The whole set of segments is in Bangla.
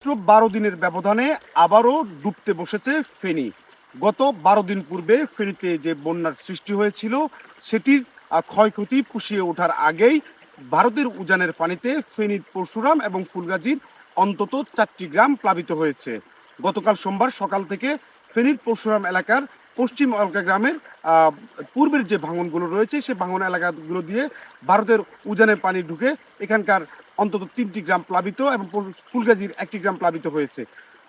মাত্র 12 দিনের ব্যবধানে আবারও ডুবতে বসেছে ফেনী। গত 12 দিন পূর্বে ফেনীতে যে বন্যার সৃষ্টি হয়েছিল সেটির ক্ষয়ক্ষতি পুষিয়ে ওঠার আগেই ভারতের উজানের পানিতে ফেনীর পরশুরাম এবং ফুলগাজীর অন্তত 4টি গ্রাম প্লাবিত হয়েছে। গতকাল সোমবার সকাল থেকে ফেনীর পরশুরাম এলাকার পশ্চিম অলকা গ্রামের পূর্বের যে ভাঙনগুলো রয়েছে সেই ভাঙন এলাকাগুলো দিয়ে ভারতের উজানের পানি ঢুকে এখানকার অন্তত 3টি গ্রাম প্লাবিত এবং ফুলগাজীর 1টি গ্রাম প্লাবিত হয়েছে।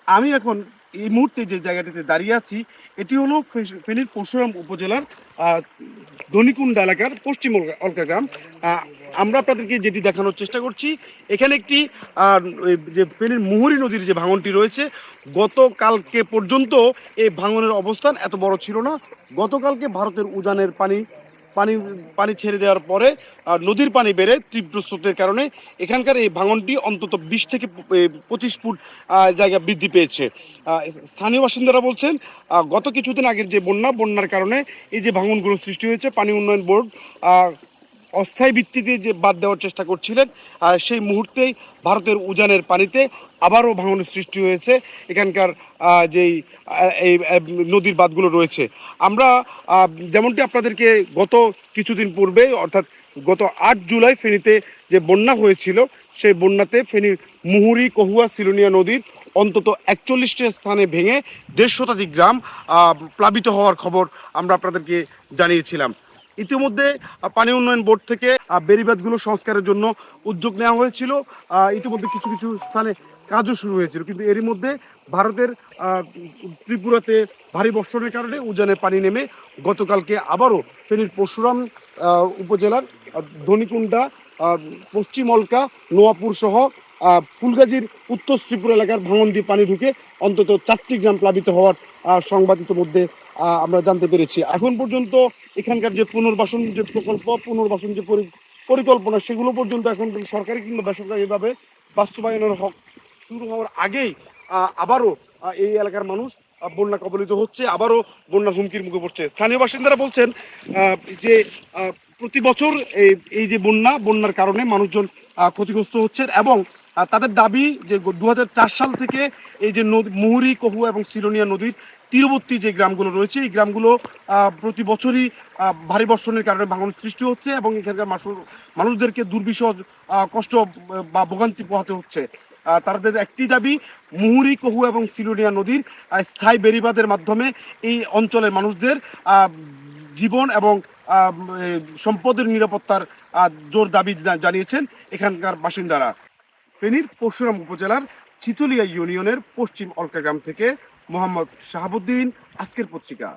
আমি এখন এই মুহূর্তে যে জায়গাটিতে দাঁড়িয়ে আছি এটি হলো ফেনীর পরশুরাম উপজেলার দনিকুণ্ডা এলাকার পশ্চিম অলকা গ্রাম। আমরা আপনাদেরকে যেটি দেখানোর চেষ্টা করছি, এখানে একটি যে ফেনীর মুহুরী নদীর যে ভাঙনটি রয়েছে, গতকালকে পর্যন্ত এই ভাঙনের অবস্থান এত বড় ছিল না। গতকালকে ভারতের উজানের পানি পানি পানি ছেড়ে দেওয়ার পরে নদীর পানি বেড়ে তীব্র স্রোতের কারণে এখানকার এই ভাঙনটি অন্তত 20 থেকে 25 ফুট জায়গা বৃদ্ধি পেয়েছে। স্থানীয় বাসিন্দারা বলছেন গত কিছুদিন আগের যে বন্যার কারণে এই যে ভাঙনগুলো সৃষ্টি হয়েছে, পানি উন্নয়ন বোর্ড অস্থায়ী ভিত্তিতে যে বাদ দেওয়ার চেষ্টা করছিলেন, সেই মুহূর্তেই ভারতের উজানের পানিতে আবারও ভাঙনের সৃষ্টি হয়েছে এখানকার যেই এই নদীর বাঁধগুলো রয়েছে। আমরা যেমনটি আপনাদেরকে গত কিছুদিন পূর্বে অর্থাৎ গত 8 জুলাই ফেনীতে যে বন্যা হয়েছিল, সেই বন্যাতে ফেনীর মুহুরী, কহুয়া, সিলোনিয়া নদীর অন্তত 41টি স্থানে ভেঙে 1.5 শতাধিক গ্রাম প্লাবিত হওয়ার খবর আমরা আপনাদেরকে জানিয়েছিলাম। ইতিমধ্যে পানি উন্নয়ন বোর্ড থেকে বেড়িবাঁধগুলো সংস্কারের জন্য উদ্যোগ নেওয়া হয়েছিল। ইতিমধ্যে কিছু কিছু স্থানে কাজও শুরু হয়েছিল, কিন্তু এরই মধ্যে ভারতের ত্রিপুরাতে ভারী বর্ষণের কারণে উজানে পানি নেমে গতকালকে আবারও ফেনীর পরশুরাম উপজেলার ধনিকুণ্ডা, পশ্চিম অলকা, নোয়াপুর সহ ফুলগাজীর উত্তর শ্রীপুর এলাকার ভাঙন দিয়ে পানি ঢুকে অন্তত 4টি গ্রাম প্লাবিত হওয়ার সংবাদ ইতিমধ্যে আমরা জানতে পেরেছি। এখন পর্যন্ত এখানকার যে পুনর্বাসন যে প্রকল্প, পুনর্বাসন যে পরিকল্পনা, সেগুলো পর্যন্ত এখন সরকারি কিংবা বেসরকারিভাবে বাস্তবায়নের হক শুরু হওয়ার আগেই আবারও এই এলাকার মানুষ বন্যা কবলিত হচ্ছে, আবারও বন্যার হুমকির মুখে পড়ছে। স্থানীয় বাসিন্দারা বলছেন যে প্রতি বছর এই যে বন্যার কারণে মানুষজন ক্ষতিগ্রস্ত হচ্ছেন এবং তাদের দাবি যে 2004 সাল থেকে এই যে মুহুরী, কহুয়া এবং সিলোনিয়া নদীর তীরবর্তী যে গ্রামগুলো রয়েছে, এই গ্রামগুলো প্রতি বছরই ভারী বর্ষণের কারণে ভাঙন সৃষ্টি হচ্ছে এবং এখানকার মানুষদেরকে দুর্বিষহ কষ্ট বা ভোগান্তি পোহাতে হচ্ছে। তাদের একটি দাবি, মুহুরী, কহুয়া এবং সিলোনিয়া নদীর স্থায়ী বেড়িবাঁধের মাধ্যমে এই অঞ্চলের মানুষদের জীবন এবং সম্পদের নিরাপত্তার জোর দাবি জানিয়েছেন এখানকার বাসিন্দারা। ফেনীর পরশুরাম উপজেলার চিতুলিয়া ইউনিয়নের পশ্চিম অলকা গ্রাম থেকে মোহাম্মদ শাহাবুদ্দিন, আজকের পত্রিকা।